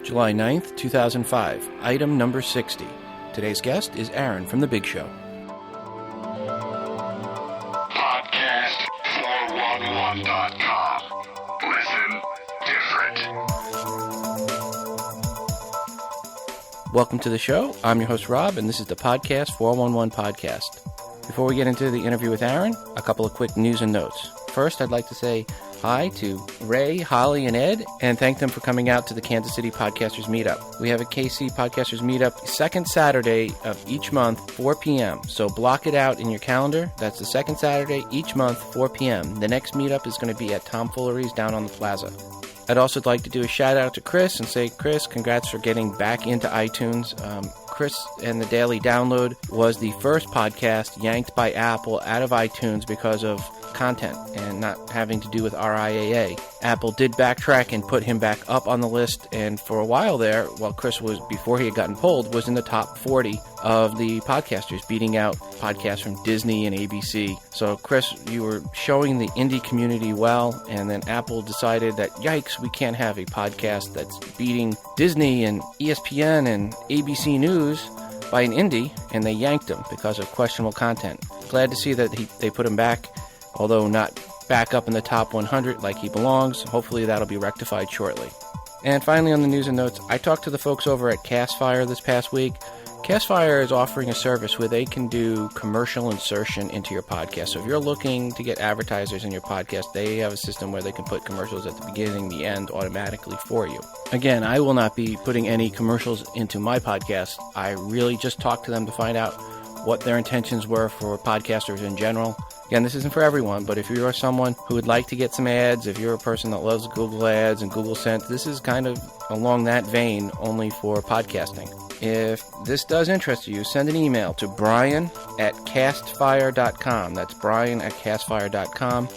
July 9th, 2005, item number 60. Today's guest is Aaron from The Big Show. Podcast411.com. Listen different. Welcome to the show. I'm your host, Rob, and this is the Podcast 411 Podcast. Before we get into the interview with Aaron, a couple of quick news and notes. First, I'd like to say hi to Ray, Holly, and Ed, and thank them for coming out to the Kansas City Podcasters Meetup. We have a KC Podcasters Meetup second Saturday of each month, 4 p.m. So block it out in your calendar. That's the second Saturday each month, 4 p.m. The next meetup is going to be at Tom Fullery's down on the plaza. I'd also like to do a shout out to Chris and say, Chris, congrats for getting back into iTunes. Chris and the Daily Download was the first podcast yanked by Apple out of iTunes because of content and not having to do with RIAA. Apple did backtrack and put him back up on the list, and for a while there, while Chris was, before he had gotten pulled, was in the top 40 of the podcasters, beating out podcasts from Disney and ABC. So Chris, you were showing the indie community well, and then Apple decided that, yikes, we can't have a podcast that's beating Disney and ESPN and ABC News by an indie, and they yanked him because of questionable content. Glad to see that they put him back, although not back up in the top 100 like he belongs. Hopefully that'll be rectified shortly. And finally, on the news and notes, I talked to the folks over at Castfire this past week. Castfire is offering a service where they can do commercial insertion into your podcast. So if you're looking to get advertisers in your podcast, they have a system where they can put commercials at the beginning, the end, automatically for you. Again, I will not be putting any commercials into my podcast. I really just talked to them to find out what their intentions were for podcasters in general. Again, this isn't for everyone, but if you're someone who would like to get some ads, if you're a person that loves Google Ads and Google Sense, this is kind of along that vein, only for podcasting. If this does interest you, send an email to brian@castfire.com. That's brian@castfire.com.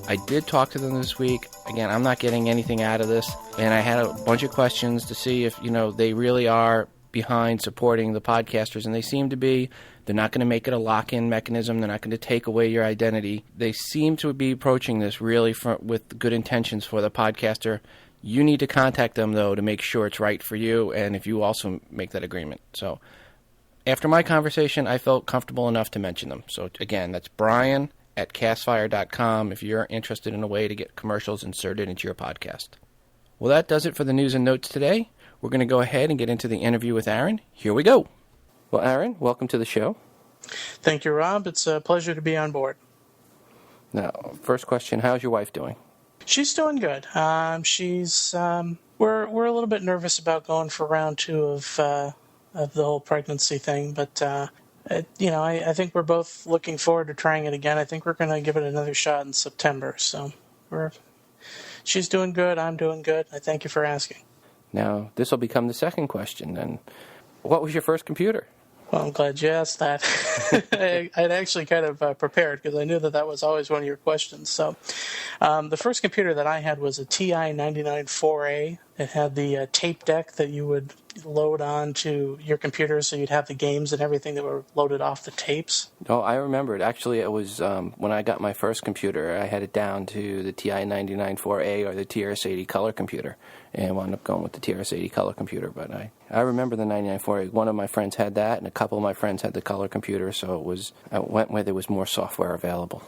I did talk to them this week. Again, I'm not getting anything out of this, and I had a bunch of questions to see if, they really are behind supporting the podcasters, and they seem to be. They're not going to make it a lock-in mechanism. They're not going to take away your identity. They seem to be approaching this really with good intentions for the podcaster. You need to contact them, though, to make sure it's right for you, and if you also make that agreement. So after my conversation, I felt comfortable enough to mention them. So again, that's brian@castfire.com if you're interested in a way to get commercials inserted into your podcast. Well, that does it for the news and notes today. We're going to go ahead and get into the interview with Aaron. Here we go. Well, Aaron, welcome to the show. Thank you, Rob. It's a pleasure to be on board. Now, first question, how's your wife doing? She's doing good. We're a little bit nervous about going for round 2 of the whole pregnancy thing, but I think we're both looking forward to trying it again. I think we're going to give it another shot in September. So she's doing good. I'm doing good. I thank you for asking. Now, this will become the second question then. What was your first computer? Well, I'm glad you asked that. I'd actually kind of prepared because I knew that was always one of your questions. So the first computer that I had was a TI 99-4A. It had the tape deck that you would load onto your computer, so you'd have the games and everything that were loaded off the tapes. Oh, I remember it. Actually, it was when I got my first computer, I had it down to the TI 99-4A or the TRS-80 color computer, and wound up going with the TRS-80 color computer. But I remember the 99-4A. One of my friends had that, and a couple of my friends had the color computer, so I went where there was more software available.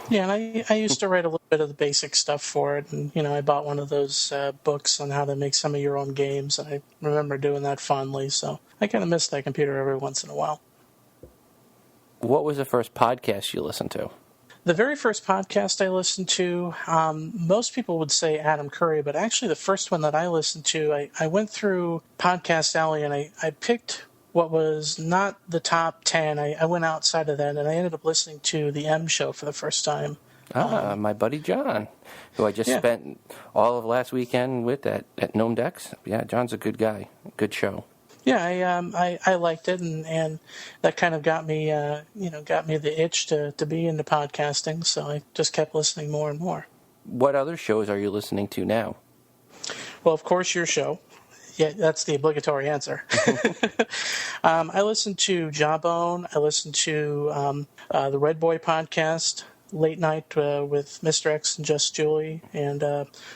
Yeah, and I used to write a little bit of the basic stuff for it, and I bought one of those books on how to make some of your own games, and I remember doing that fondly, so I kind of miss that computer every once in a while. What was the first podcast you listened to? The very first podcast I listened to, most people would say Adam Curry, but actually the first one that I listened to, I went through Podcast Alley, and I picked what was not the top 10. I went outside of that, and I ended up listening to the M Show for the first time. My buddy John, who I just spent all of last weekend with at Gnome Decks. Yeah, John's a good guy. Good show. Yeah, I liked it, and that kind of got me the itch to be into podcasting, so I just kept listening more and more. What other shows are you listening to now? Well, of course, your show. Yeah, that's the obligatory answer. I listen to Jawbone. I listen to the Red Boy podcast, Late Night with Mr. X and Just Julie. And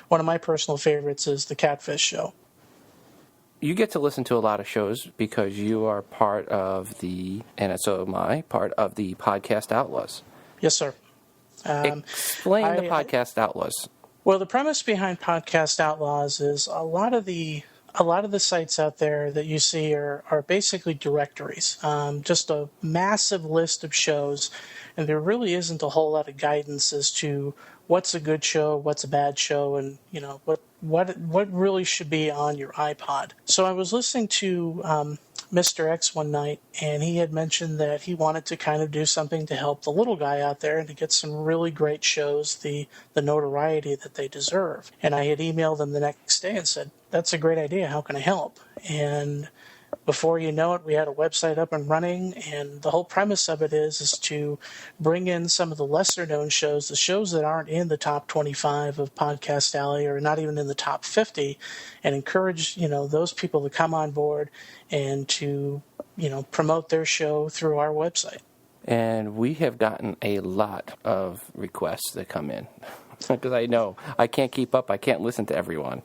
one of my personal favorites is the Catfish Show. you get to listen to a lot of shows because you are part of the, and so am I, part of the Podcast Outlaws. Yes, sir. Explain the Podcast Outlaws. Well, the premise behind Podcast Outlaws is a lot of the sites out there that you see are basically directories, just a massive list of shows, and there really isn't a whole lot of guidance as to what's a good show, what's a bad show, and what really should be on your iPod. So I was listening to Mr. X one night, and he had mentioned that he wanted to kind of do something to help the little guy out there and to get some really great shows the notoriety that they deserve. And I had emailed him the next day and said, that's a great idea. How can I help? And before you know it, we had a website up and running, and the whole premise of it is to bring in some of the lesser-known shows, the shows that aren't in the top 25 of Podcast Alley or not even in the top 50, and encourage, those people to come on board and to, promote their show through our website. And we have gotten a lot of requests that come in because I know I can't keep up. I can't listen to everyone.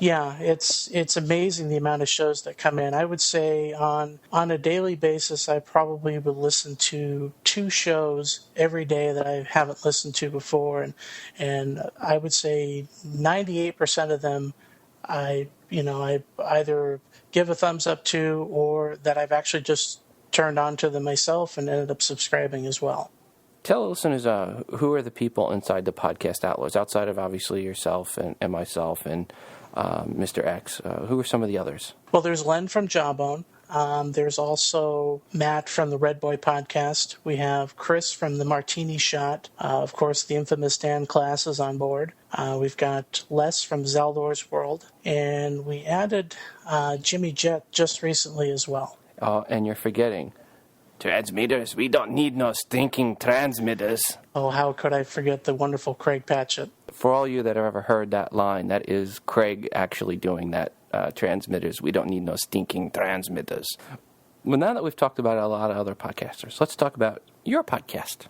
Yeah, it's amazing the amount of shows that come in. I would say on a daily basis, I probably would listen to 2 shows every day that I haven't listened to before, and I would say 98% of them I either give a thumbs up to or that I've actually just turned on to them myself and ended up subscribing as well. Tell listeners who are the people inside the Podcast Outlaws, outside of obviously yourself and myself and Mr. X. Who are some of the others? Well, there's Len from Jawbone. There's also Matt from the Red Boy Podcast. We have Chris from the Martini Shot. Of course, the infamous Dan Class is on board. We've got Les from Zeldor's World. And we added Jimmy Jet just recently as well. And you're forgetting transmitters. We don't need no stinking transmitters. Oh, how could I forget the wonderful Craig Patchett? For all you that have ever heard that line, that is Craig actually doing that. Transmitters. We don't need no stinking transmitters. Well, now that we've talked about a lot of other podcasters, let's talk about your podcast.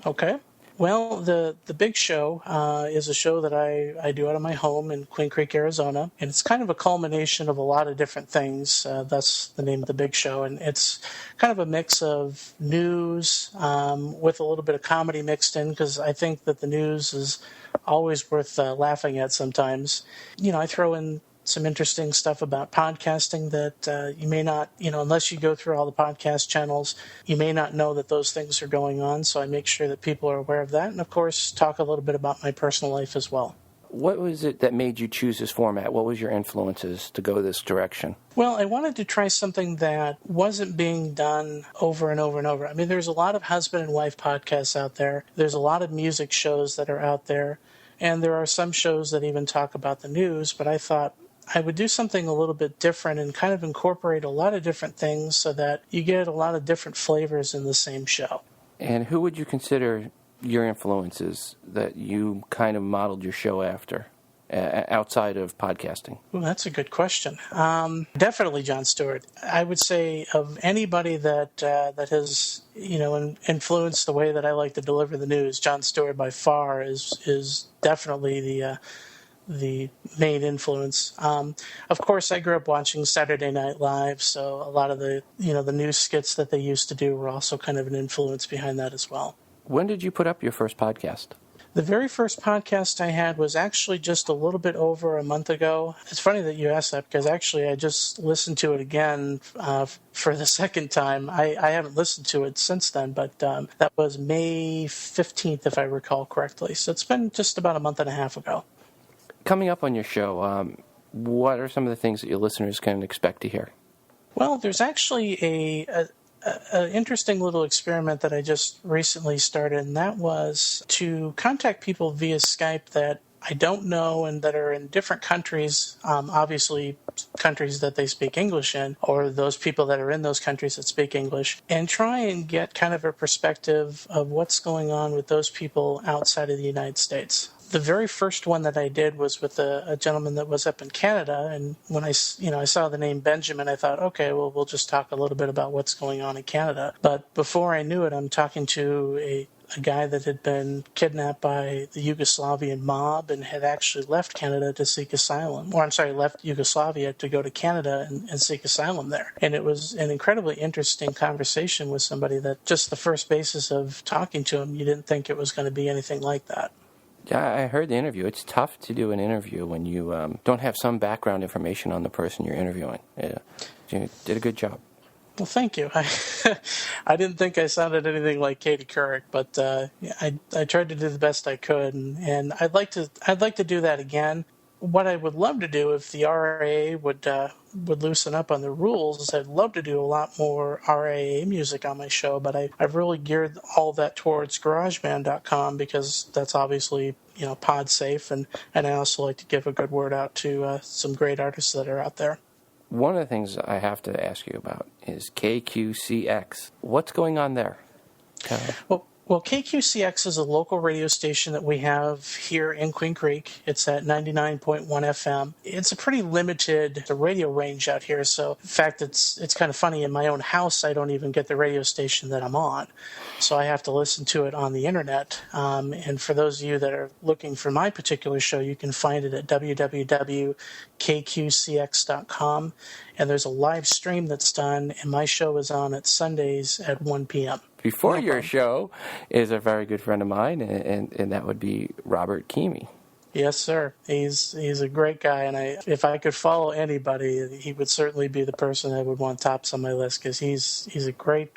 Okay. Well, the Big Show is a show that I do out of my home in Queen Creek, Arizona, and it's kind of a culmination of a lot of different things. That's the name of the Big Show, and it's kind of a mix of news with a little bit of comedy mixed in, because I think that the news is always worth laughing at sometimes. I throw in some interesting stuff about podcasting that you may not, unless you go through all the podcast channels, you may not know that those things are going on. So I make sure that people are aware of that. And, of course, talk a little bit about my personal life as well. What was it that made you choose this format? What was your influences to go this direction? Well, I wanted to try something that wasn't being done over and over and over. I mean, there's a lot of husband and wife podcasts out there. There's a lot of music shows that are out there. And there are some shows that even talk about the news. But I thought I would do something a little bit different and kind of incorporate a lot of different things so that you get a lot of different flavors in the same show. And who would you consider your influences that you kind of modeled your show after, outside of podcasting? Ooh, that's a good question. Definitely Jon Stewart. I would say of anybody that has influenced the way that I like to deliver the news, Jon Stewart by far is definitely the main influence. Of course, I grew up watching Saturday Night Live, so a lot of the news skits that they used to do were also kind of an influence behind that as well. When did you put up your first podcast? The very first podcast I had was actually just a little bit over a month ago. It's funny that you asked that because actually I just listened to it again for the second time. I haven't listened to it since then, but that was May 15th, if I recall correctly. So it's been just about a month and a half ago. Coming up on your show, what are some of the things that your listeners can expect to hear? Well, there's actually an interesting little experiment that I just recently started, and that was to contact people via Skype that I don't know and that are in different countries, obviously countries that they speak English in, or those people that are in those countries that speak English, and try and get kind of a perspective of what's going on with those people outside of the United States. The very first one that I did was with a gentleman that was up in Canada, and when I saw the name Benjamin, I thought, okay, well, we'll just talk a little bit about what's going on in Canada. But before I knew it, I'm talking to a guy that had been kidnapped by the Yugoslavian mob and had actually left Canada to seek asylum. Or, I'm sorry, left Yugoslavia to go to Canada and seek asylum there. And it was an incredibly interesting conversation with somebody that just the first basis of talking to him, you didn't think it was going to be anything like that. Yeah, I heard the interview. It's tough to do an interview when you don't have some background information on the person you're interviewing. Yeah, you did a good job. Well, thank you. I didn't think I sounded anything like Katie Couric, but I tried to do the best I could, and I'd like to do that again. What I would love to do if the RAA would loosen up on the rules is I'd love to do a lot more RAA music on my show, but I've really geared all that towards GarageBand.com because that's obviously pod safe, and I also like to give a good word out to some great artists that are out there. One of the things I have to ask you about is KQCX. What's going on there? Well, KQCX is a local radio station that we have here in Queen Creek. It's at 99.1 FM. It's a pretty limited radio range out here. So, in fact, it's kind of funny. In my own house, I don't even get the radio station that I'm on. So I have to listen to it on the internet. And for those of you that are looking for my particular show, you can find it at www.kqcx.com. And there's a live stream that's done, and my show is on at Sundays at 1 p.m. Before your show is a very good friend of mine, and that would be Robert Keamy. Yes, sir. He's a great guy, and if I could follow anybody, he would certainly be the person I would want tops on my list because he's a great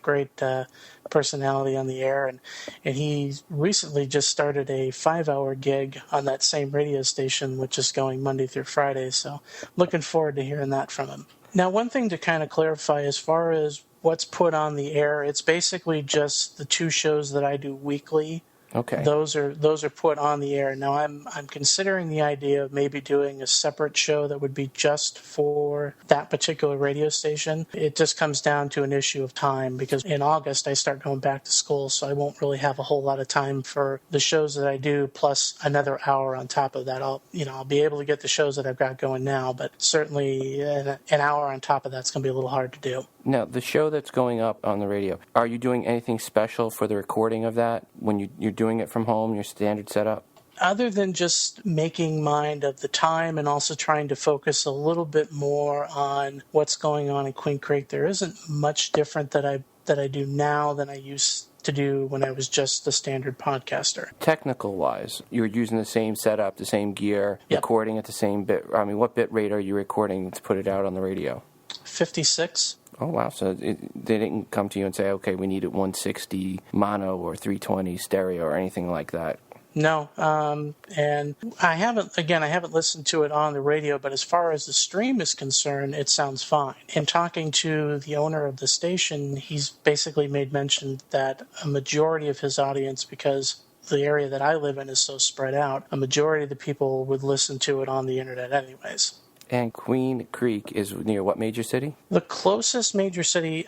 personality on the air, and he recently just started a 5-hour gig on that same radio station, which is going Monday through Friday. So, looking forward to hearing that from him. Now, one thing to kind of clarify as far as what's put on the air, it's basically just the 2 shows that I do weekly. Okay. Those are put on the air. Now I'm considering the idea of maybe doing a separate show that would be just for that particular radio station. It just comes down to an issue of time because in August I start going back to school, so I won't really have a whole lot of time for the shows that I do plus another hour on top of that. I'll be able to get the shows that I've got going now, but certainly an hour on top of that's going to be a little hard to do. Now, the show that's going up on the radio, are you doing anything special for the recording of that when you're doing it from home, your standard setup? Other than just making mind of the time and also trying to focus a little bit more on what's going on in Queen Creek, there isn't much different that I do now than I used to do when I was just the standard podcaster. Technical-wise, you're using the same setup, the same gear, Yep. Recording at the same bit. I mean, what bit rate are you recording to put it out on the radio? 56. Oh, wow. So they didn't come to you and say, okay, we need it 160 mono or 320 stereo or anything like that. No, and I haven't listened to it on the radio, but as far as the stream is concerned, it sounds fine. In talking to the owner of the station, he's basically made mention that a majority of his audience, because the area that I live in is so spread out, a majority of the people would listen to it on the internet anyways. And Queen Creek is near what major city? The closest major city,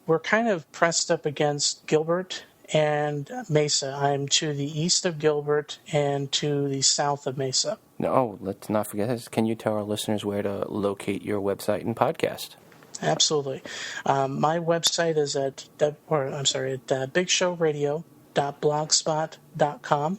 we're kind of pressed up against Gilbert and Mesa. I'm to the east of Gilbert and to the south of Mesa. No, let's not forget this. Can you tell our listeners where to locate your website and podcast? Absolutely. My website is at bigshowradio.blogspot.com.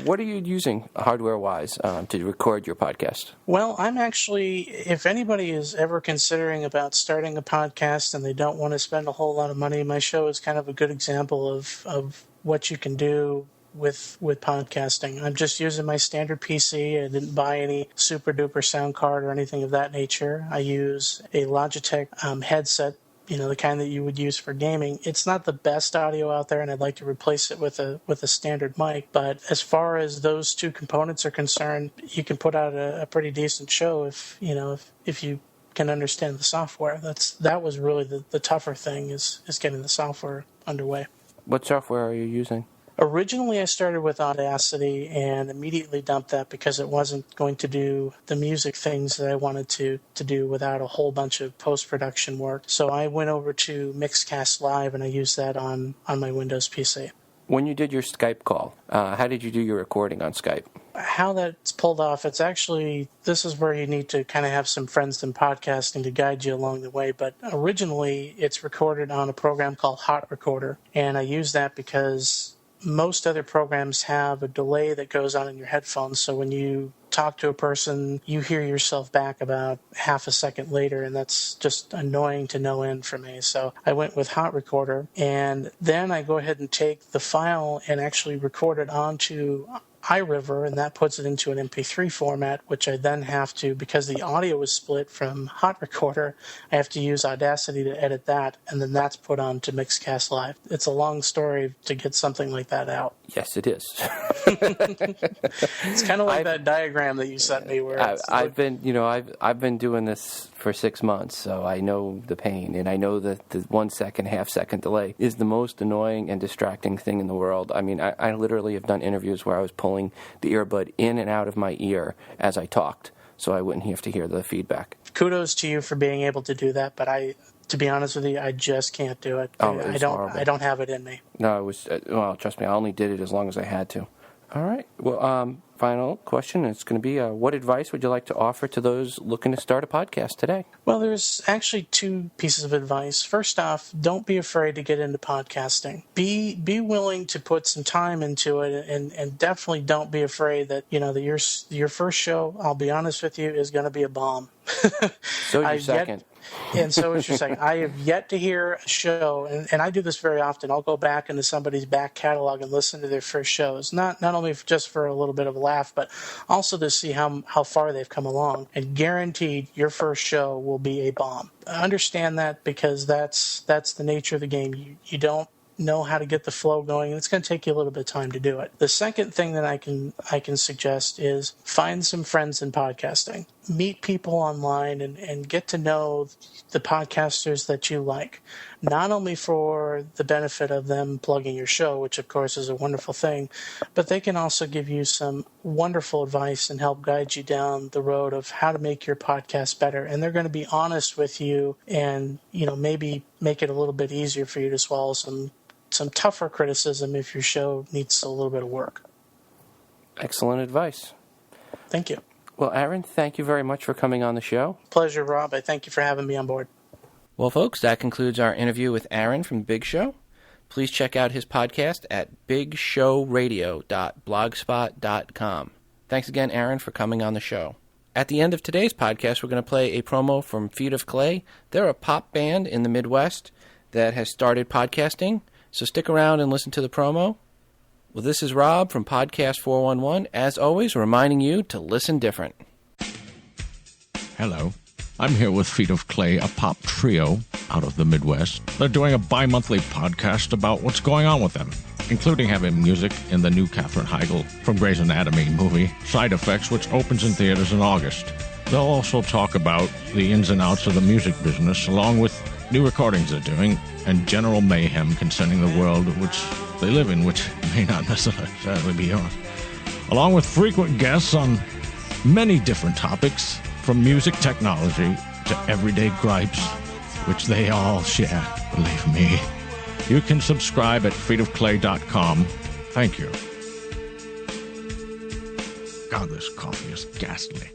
What are you using hardware-wise to record your podcast? Well, I'm actually, if anybody is ever considering about starting a podcast and they don't want to spend a whole lot of money, my show is kind of a good example of what you can do with podcasting. I'm just using my standard PC. I didn't buy any super duper sound card or anything of that nature. I use a Logitech headset, the kind that you would use for gaming. It's not the best audio out there, and I'd like to replace it with a standard mic. But as far as those 2 components are concerned, you can put out a pretty decent show if you can understand the software. That was really the tougher thing is getting the software underway. What software are you using? Originally, I started with Audacity and immediately dumped that because it wasn't going to do the music things that I wanted to do without a whole bunch of post-production work. So I went over to Mixcast Live, and I used that on my Windows PC. When you did your Skype call, how did you do your recording on Skype? How that's pulled off, this is where you need to kind of have some friends in podcasting to guide you along the way. But originally, it's recorded on a program called Hot Recorder, and I use that because most other programs have a delay that goes on in your headphones. So when you talk to a person, you hear yourself back about half a second later, and that's just annoying to no end for me. So I went with Hot Recorder, and then I go ahead and take the file and actually record it onto iRiver, and that puts it into an MP3 format, which I then have to, because the audio is split from Hot Recorder, I have to use Audacity to edit that, and then that's put on to Mixcast Live. It's a long story to get something like that out. Yes, it is. It's kind of like that diagram that you sent me. Where I've been doing this for 6 months, so I know the pain, and I know that the 1 second, half second delay is the most annoying and distracting thing in the world. I mean, I literally have done interviews where I was pulling the earbud in and out of my ear as I talked, so I wouldn't have to hear the feedback. Kudos to you for being able to do that, but to be honest with you, I just can't do it. I don't have it in me. No, it was, well, trust me, I only did it as long as I had to. All right. Well, final question. It's going to be, what advice would you like to offer to those looking to start a podcast today? Well, there's actually 2 pieces of advice. First off, don't be afraid to get into podcasting. Be willing to put some time into it, and definitely don't be afraid that, that your first show, I'll be honest with you, is going to be a bomb. So your second. And so is your second. I have yet to hear a show, and I do this very often. I'll go back into somebody's back catalog and listen to their first shows, not only just for a little bit of a laugh, but also to see how far they've come along. And guaranteed, your first show will be a bomb. Understand that, because that's the nature of the game. You don't know how to get the flow going, and it's going to take you a little bit of time to do it. The second thing that I can suggest is find some friends in podcasting. Meet people online and get to know the podcasters that you like, not only for the benefit of them plugging your show, which of course is a wonderful thing, but they can also give you some wonderful advice and help guide you down the road of how to make your podcast better. And they're going to be honest with you and, maybe make it a little bit easier for you to swallow some tougher criticism if your show needs a little bit of work. Excellent advice. Thank you. Well, Aaron, thank you very much for coming on the show. Pleasure, Rob. I thank you for having me on board. Well, folks, that concludes our interview with Aaron from The Big Show. Please check out his podcast at bigshowradio.blogspot.com. Thanks again, Aaron, for coming on the show. At the end of today's podcast, we're going to play a promo from Feet of Clay. They're a pop band in the Midwest that has started podcasting, so stick around and listen to the promo. Well, this is Rob from Podcast 411, as always, reminding you to listen different. Hello. I'm here with Feet of Clay, a pop trio out of the Midwest. They're doing a bi-monthly podcast about what's going on with them, including having music in the new Katherine Heigl from Grey's Anatomy movie, Side Effects, which opens in theaters in August. They'll also talk about the ins and outs of the music business, along with new recordings they're doing, and general mayhem concerning the world which they live in, which may not necessarily be yours. Along with frequent guests on many different topics, from music technology to everyday gripes, which they all share, believe me. You can subscribe at feetofclay.com. Thank you. God, this coffee is ghastly.